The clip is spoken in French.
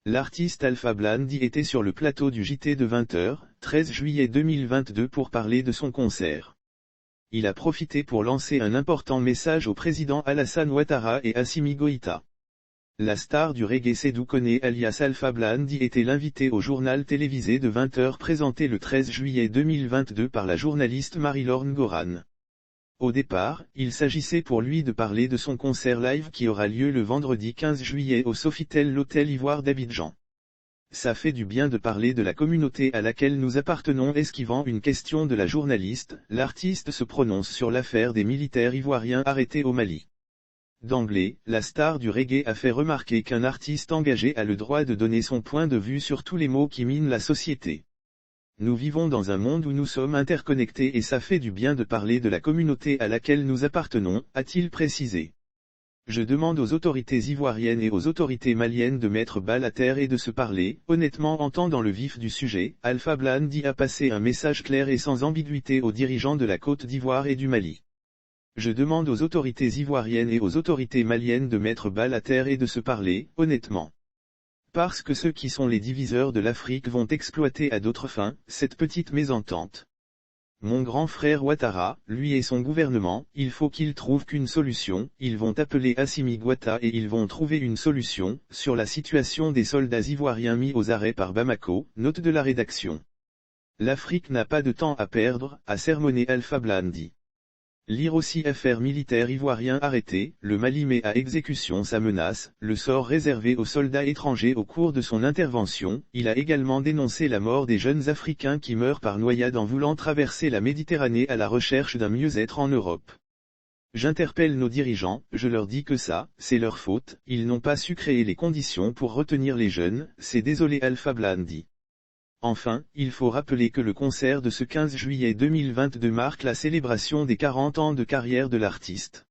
L'artiste Alpha Blondy était sur le plateau du JT de 20h, 13 juillet 2022 pour parler de son concert. Il a profité pour lancer un important message au président Alassane Ouattara et Assimi Goïta. La star du reggae Sédou Kone alias Alpha Blondy était l'invité au journal télévisé de 20h présenté le 13 juillet 2022 par la journaliste Marie-Laure Goran. Au départ, il s'agissait pour lui de parler de son concert live qui aura lieu le vendredi 15 juillet au Sofitel l'Hôtel Ivoire d'Abidjan. Ça fait du bien de parler de la communauté à laquelle nous appartenons. Esquivant une question de la journaliste, l'artiste se prononce sur l'affaire des militaires ivoiriens arrêtés au Mali. D'emblée, la star du reggae a fait remarquer qu'un artiste engagé a le droit de donner son point de vue sur tous les maux qui minent la société. Nous vivons dans un monde où nous sommes interconnectés et ça fait du bien de parler de la communauté à laquelle nous appartenons, a-t-il précisé. Je demande aux autorités ivoiriennes et aux autorités maliennes de mettre balle à terre et de se parler, honnêtement. Entrant dans le vif du sujet, Alpha Blondy a passé un message clair et sans ambiguïté aux dirigeants de la Côte d'Ivoire et du Mali. Je demande aux autorités ivoiriennes et aux autorités maliennes de mettre balle à terre et de se parler, honnêtement. Parce que ceux qui sont les diviseurs de l'Afrique vont exploiter à d'autres fins cette petite mésentente. Mon grand frère Ouattara, lui et son gouvernement, il faut qu'ils trouvent qu'une solution. Ils vont appeler Assimi Goïta et ils vont trouver une solution sur la situation des soldats ivoiriens mis aux arrêts par Bamako. Note de la rédaction. L'Afrique n'a pas de temps à perdre, a sermonné Alpha Blondy. Lire aussi affaire militaire ivoirien arrêté, le Mali met à exécution sa menace, le sort réservé aux soldats étrangers au cours de son intervention. Il a également dénoncé la mort des jeunes Africains qui meurent par noyade en voulant traverser la Méditerranée à la recherche d'un mieux-être en Europe. J'interpelle nos dirigeants, je leur dis que ça, c'est leur faute, ils n'ont pas su créer les conditions pour retenir les jeunes, c'est désolé Alpha Blondy. Enfin, il faut rappeler que le concert de ce 15 juillet 2022 marque la célébration des 40 ans de carrière de l'artiste.